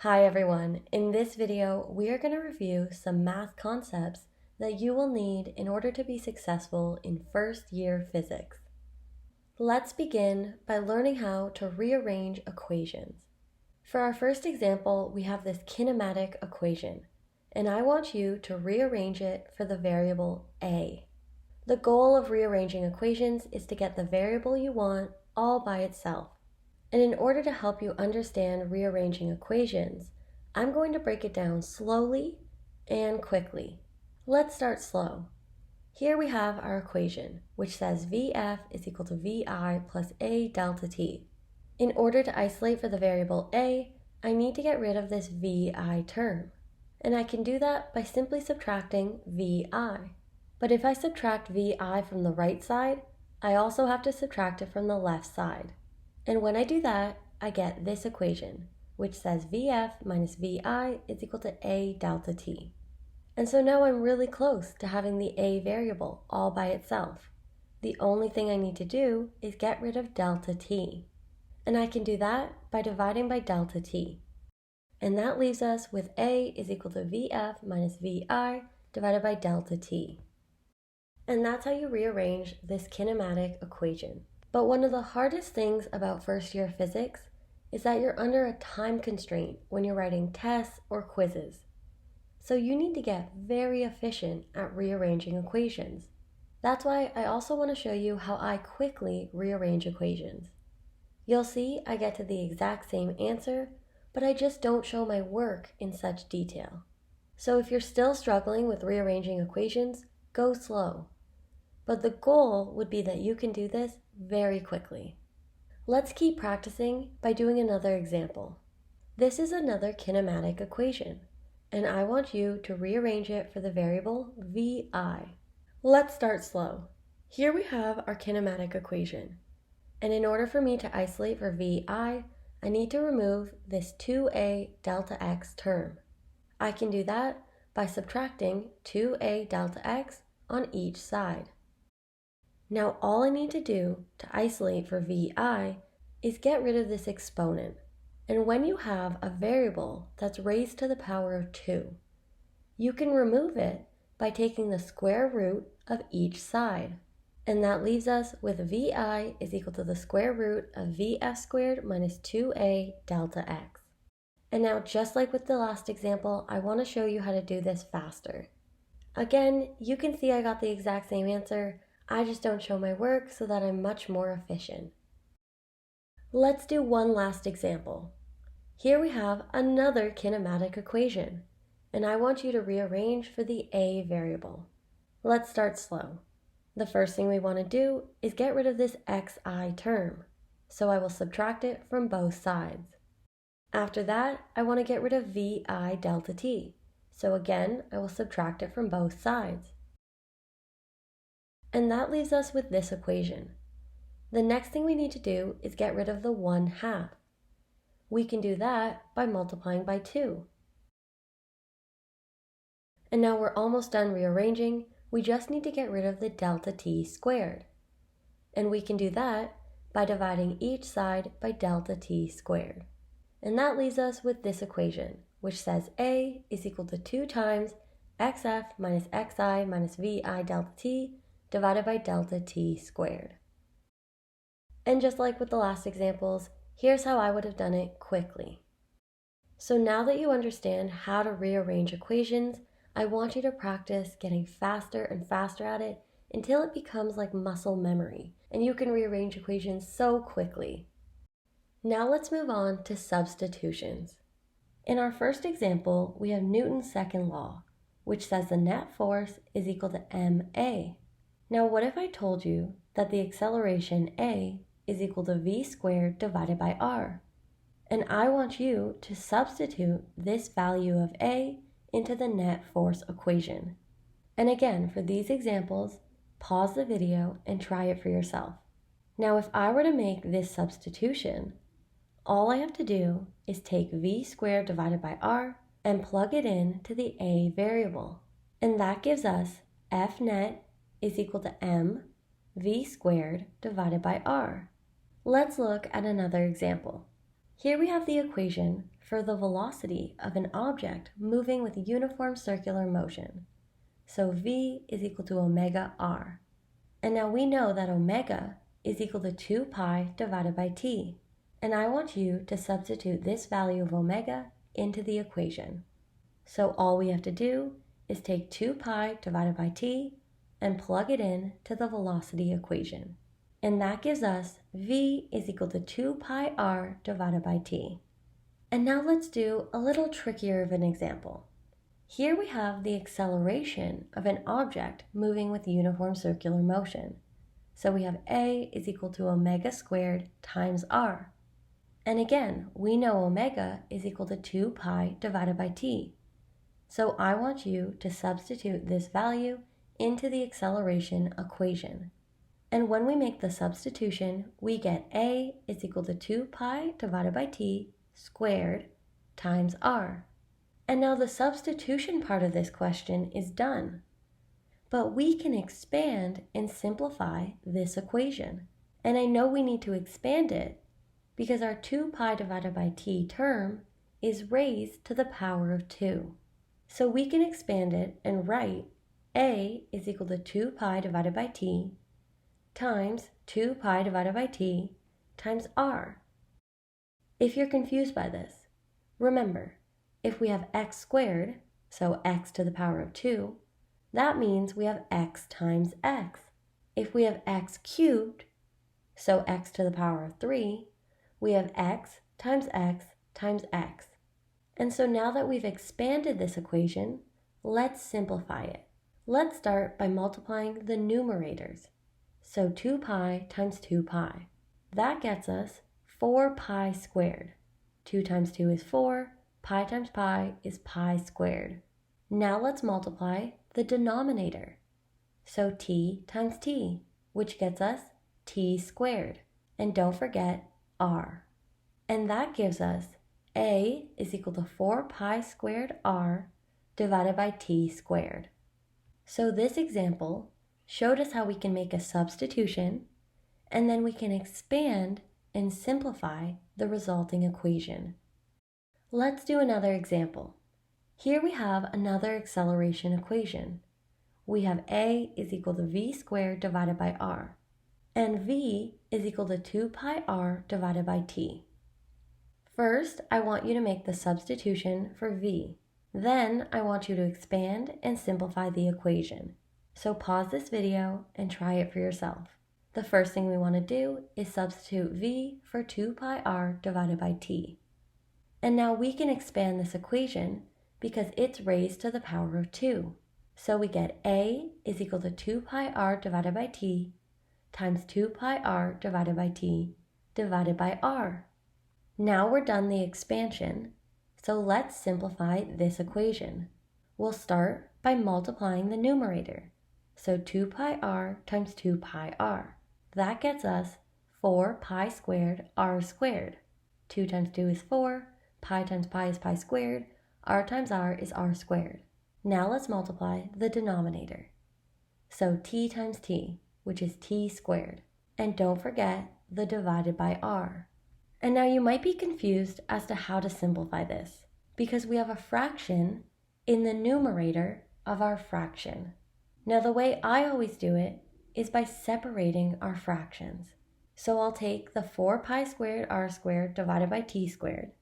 Hi everyone, in this video we are going to review some math concepts that you will need in order to be successful in first year physics. Let's begin by learning how to rearrange equations. For our first example, we have this kinematic equation, and I want you to rearrange it for the variable a. The goal of rearranging equations is to get the variable you want all by itself. And in order to help you understand rearranging equations, I'm going to break it down slowly and quickly. Let's start slow. Here we have our equation, which says VF is equal to VI plus A delta T. In order to isolate for the variable A, I need to get rid of this VI term. And I can do that by simply subtracting VI. But if I subtract VI from the right side, I also have to subtract it from the left side. And when I do that, I get this equation, which says VF minus VI is equal to A delta T. And so now I'm really close to having the A variable all by itself. The only thing I need to do is get rid of delta T. And I can do that by dividing by delta T. And that leaves us with A is equal to VF minus VI divided by delta T. And that's how you rearrange this kinematic equation. But one of the hardest things about first year physics is that you're under a time constraint when you're writing tests or quizzes. So you need to get very efficient at rearranging equations. That's why I also want to show you how I quickly rearrange equations. You'll see I get to the exact same answer, but I just don't show my work in such detail. So if you're still struggling with rearranging equations, go slow. But the goal would be that you can do this very quickly. Let's keep practicing by doing another example. This is another kinematic equation, and I want you to rearrange it for the variable VI. Let's start slow. Here we have our kinematic equation, and in order for me to isolate for VI, I need to remove this 2a delta x term. I can do that by subtracting 2a delta x on each side. Now all I need to do to isolate for VI is get rid of this exponent. And when you have a variable that's raised to the power of 2, you can remove it by taking the square root of each side. And that leaves us with VI is equal to the square root of VF squared minus 2a delta x. And now just like with the last example, I want to show you how to do this faster. Again, you can see I got the exact same answer. I just don't show my work so that I'm much more efficient. Let's do one last example. Here we have another kinematic equation, and I want you to rearrange for the A variable. Let's start slow. The first thing we want to do is get rid of this xi term, so I will subtract it from both sides. After that, I want to get rid of VI delta t, so again, I will subtract it from both sides. And that leaves us with this equation. The next thing we need to do is get rid of the 1/2. We can do that by multiplying by 2. And now we're almost done rearranging. We just need to get rid of the delta t squared. And we can do that by dividing each side by delta t squared. And that leaves us with this equation, which says A is equal to 2 times xf minus xi minus vi delta t divided by delta t squared. And just like with the last examples, here's how I would have done it quickly. So now that you understand how to rearrange equations, I want you to practice getting faster and faster at it until it becomes like muscle memory, and you can rearrange equations so quickly. Now let's move on to substitutions. In our first example, we have Newton's second law, which says the net force is equal to ma. Now what if I told you that the acceleration a is equal to v squared divided by r? And I want you to substitute this value of a into the net force equation. And again, for these examples, pause the video and try it for yourself. Now if I were to make this substitution, all I have to do is take v squared divided by r and plug it in to the a variable. And that gives us f net is equal to m v squared divided by r. Let's look at another example. Here we have the equation for the velocity of an object moving with uniform circular motion. So v is equal to omega r. And now we know that omega is equal to 2 pi divided by t. And I want you to substitute this value of omega into the equation. So all we have to do is take 2 pi divided by t and plug it in to the velocity equation. And that gives us v is equal to 2 pi r divided by t. And now let's do a little trickier of an example. Here we have the acceleration of an object moving with uniform circular motion. So we have a is equal to omega squared times r. And again, we know omega is equal to 2 pi divided by t. So I want you to substitute this value into the acceleration equation. And when we make the substitution, we get a is equal to 2 pi divided by t squared times r. And now the substitution part of this question is done. But we can expand and simplify this equation. And I know we need to expand it because our 2 pi divided by t term is raised to the power of 2. So we can expand it and write a is equal to 2 pi divided by t times 2 pi divided by t times r. If you're confused by this, remember, if we have x squared, so x to the power of 2, that means we have x times x. If we have x cubed, so x to the power of 3, we have x times x times x. And so now that we've expanded this equation, let's simplify it. Let's start by multiplying the numerators. So 2 pi times 2 pi. That gets us 4 pi squared. 2 times 2 is 4. Pi times pi is pi squared. Now let's multiply the denominator. So t times t, which gets us t squared. And don't forget r. And that gives us a is equal to 4 pi squared r divided by t squared. So this example showed us how we can make a substitution, and then we can expand and simplify the resulting equation. Let's do another example. Here we have another acceleration equation. We have a is equal to v squared divided by r, and v is equal to 2 pi r divided by t. First, I want you to make the substitution for v. Then I want you to expand and simplify the equation. So pause this video and try it for yourself. The first thing we want to do is substitute v for 2 pi r divided by t. And now we can expand this equation because it's raised to the power of 2. So we get a is equal to 2 pi r divided by t times 2 pi r divided by t divided by r. Now we're done the expansion, so let's simplify this equation. We'll start by multiplying the numerator. So 2 pi r times 2 pi r. That gets us 4 pi squared r squared. 2 times 2 is 4, pi times pi is pi squared, r times r is r squared. Now let's multiply the denominator. So t times t, which is t squared. And don't forget the divided by r. And now you might be confused as to how to simplify this, because we have a fraction in the numerator of our fraction. Now the way I always do it is by separating our fractions. So I'll take the 4 pi squared r squared divided by t squared,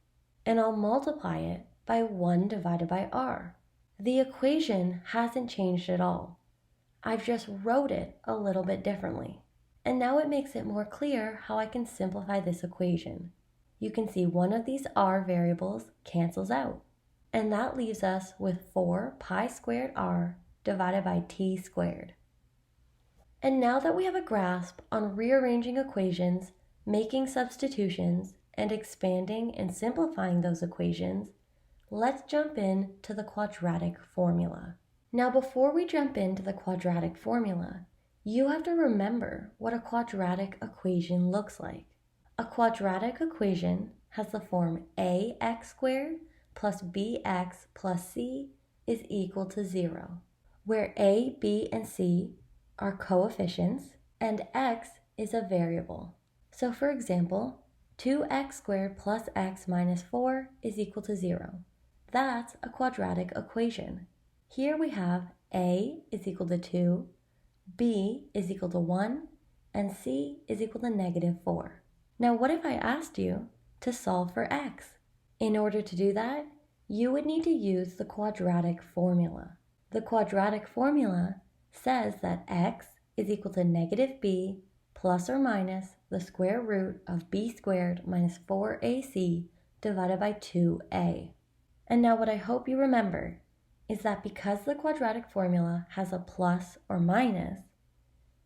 and I'll multiply it by 1 divided by r. The equation hasn't changed at all. I've just wrote it a little bit differently. And now it makes it more clear how I can simplify this equation. You can see one of these r variables cancels out, and that leaves us with 4 pi squared r divided by t squared. And now that we have a grasp on rearranging equations, making substitutions, and expanding and simplifying those equations, let's jump in to the quadratic formula. Now before we jump into the quadratic formula, you have to remember what a quadratic equation looks like. A quadratic equation has the form ax squared plus bx plus c is equal to 0, where a, b, and c are coefficients and x is a variable. So for example, 2x squared plus x minus 4 is equal to 0. That's a quadratic equation. Here we have a is equal to 2, b is equal to 1, and c is equal to negative 4. Now what if I asked you to solve for x? In order to do that, you would need to use the quadratic formula. The quadratic formula says that x is equal to negative b plus or minus the square root of b squared minus 4ac divided by 2a. And now what I hope you remember is that because the quadratic formula has a plus or minus,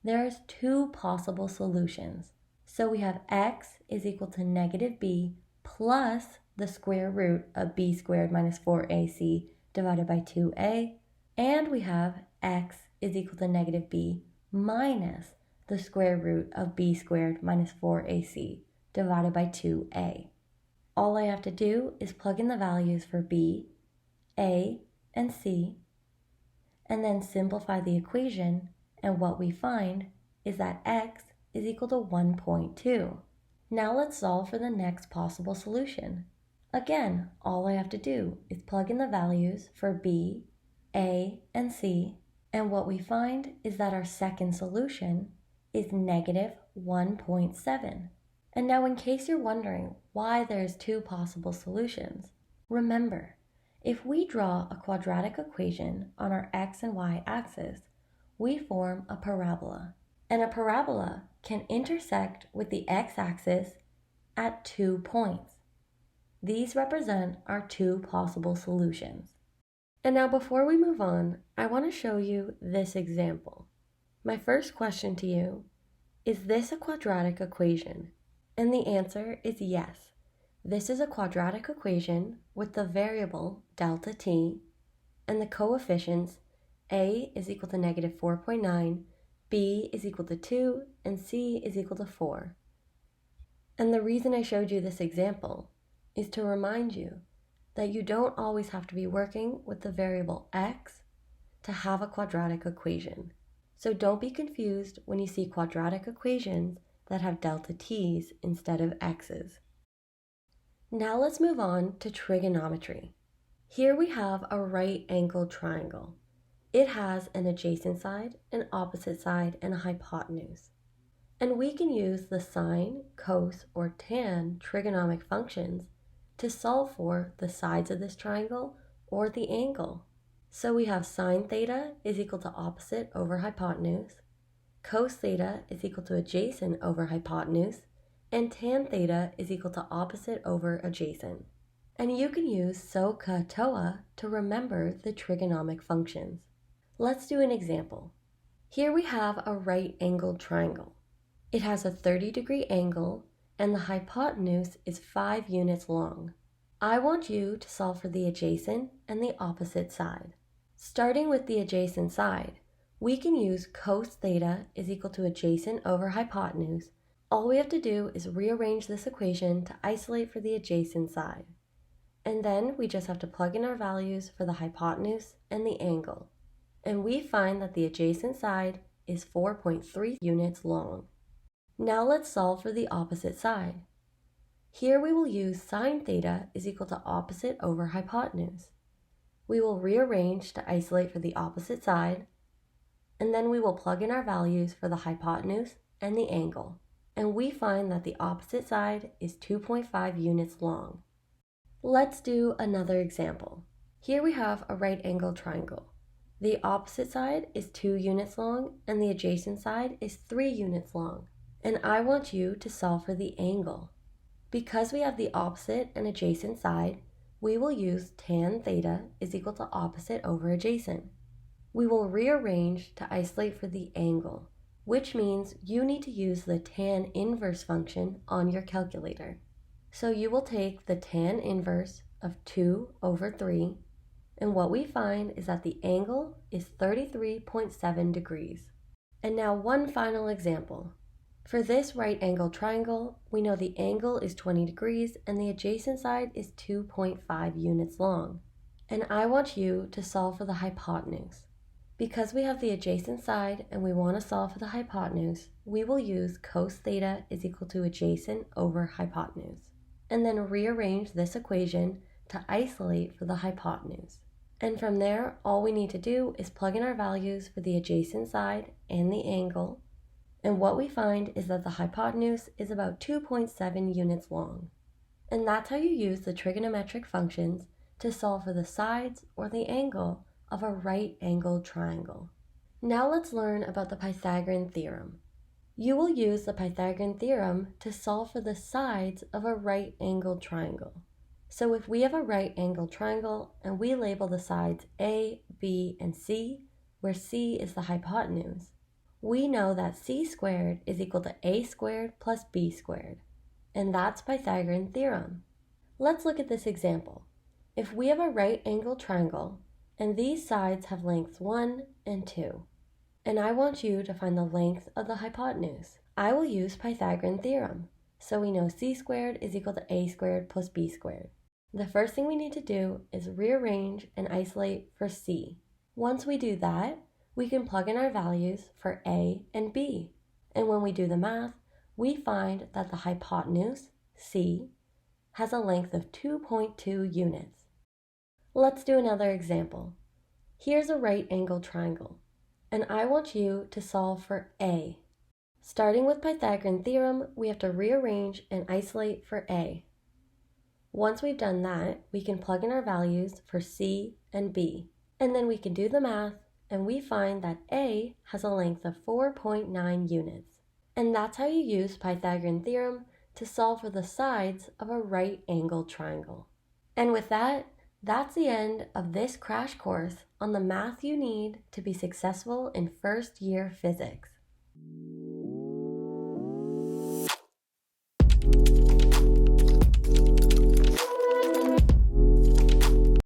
there's two possible solutions. So we have x is equal to negative b plus the square root of b squared minus 4ac divided by 2a, and we have x is equal to negative b minus the square root of b squared minus 4ac divided by 2a. All I have to do is plug in the values for b, a, and c, and then simplify the equation, and what we find is that x is equal to 1.2. Now let's solve for the next possible solution. Again, all I have to do is plug in the values for b, a, and c, and what we find is that our second solution is negative 1.7. And now in case you're wondering why there's two possible solutions, remember, if we draw a quadratic equation on our x and y axis, we form a parabola. And a parabola can intersect with the x-axis at 2 points. These represent our two possible solutions. And now before we move on, I want to show you this example. My first question to you, is this a quadratic equation? And the answer is yes. This is a quadratic equation with the variable delta t and the coefficients a is equal to negative 4.9, b is equal to 2, and c is equal to 4. And the reason I showed you this example is to remind you that you don't always have to be working with the variable x to have a quadratic equation. So don't be confused when you see quadratic equations that have delta t's instead of x's. Now let's move on to trigonometry. Here we have a right-angled triangle. It has an adjacent side, an opposite side, and a hypotenuse. And we can use the sine, cos, or tan trigonomic functions to solve for the sides of this triangle or the angle. So we have sine theta is equal to opposite over hypotenuse, cos theta is equal to adjacent over hypotenuse, and tan theta is equal to opposite over adjacent. And you can use SOHCAHTOA to remember the trigonomic functions. Let's do an example. Here we have a right-angled triangle. It has a 30-degree angle and the hypotenuse is 5 units long. I want you to solve for the adjacent and the opposite side. Starting with the adjacent side, we can use cos theta is equal to adjacent over hypotenuse. All we have to do is rearrange this equation to isolate for the adjacent side. And then we just have to plug in our values for the hypotenuse and the angle. And we find that the adjacent side is 4.3 units long. Now let's solve for the opposite side. Here we will use sine theta is equal to opposite over hypotenuse. We will rearrange to isolate for the opposite side, and then we will plug in our values for the hypotenuse and the angle. And we find that the opposite side is 2.5 units long. Let's do another example. Here we have a right-angled triangle. The opposite side is 2 units long and the adjacent side is 3 units long. And I want you to solve for the angle. Because we have the opposite and adjacent side, we will use tan theta is equal to opposite over adjacent. We will rearrange to isolate for the angle, which means you need to use the tan inverse function on your calculator. So you will take the tan inverse of 2 over 3, and what we find is that the angle is 33.7 degrees. And now one final example. For this right-angled triangle, we know the angle is 20 degrees and the adjacent side is 2.5 units long. And I want you to solve for the hypotenuse. Because we have the adjacent side and we want to solve for the hypotenuse, we will use cos theta is equal to adjacent over hypotenuse, and then rearrange this equation to isolate for the hypotenuse. And from there, all we need to do is plug in our values for the adjacent side and the angle, and what we find is that the hypotenuse is about 2.7 units long. And that's how you use the trigonometric functions to solve for the sides or the angle of a right-angled triangle. Now let's learn about the Pythagorean theorem. You will use the Pythagorean theorem to solve for the sides of a right-angled triangle. So if we have a right-angled triangle and we label the sides A, B, and C, where C is the hypotenuse, we know that C squared is equal to A squared plus B squared, and that's Pythagorean theorem. Let's look at this example. If we have a right-angled triangle, and these sides have lengths 1 and 2, and I want you to find the length of the hypotenuse, I will use Pythagorean theorem. So we know C squared is equal to A squared plus B squared. The first thing we need to do is rearrange and isolate for C. Once we do that, we can plug in our values for A and B. And when we do the math, we find that the hypotenuse, C, has a length of 2.2 units. Let's do another example. Here's a right-angled triangle, and I want you to solve for A. Starting with Pythagorean theorem, we have to rearrange and isolate for A. Once we've done that, we can plug in our values for C and B, and then we can do the math, and we find that A has a length of 4.9 units. And that's how you use Pythagorean theorem to solve for the sides of a right-angled triangle. And with that, that's the end of this crash course on the math you need to be successful in first year physics.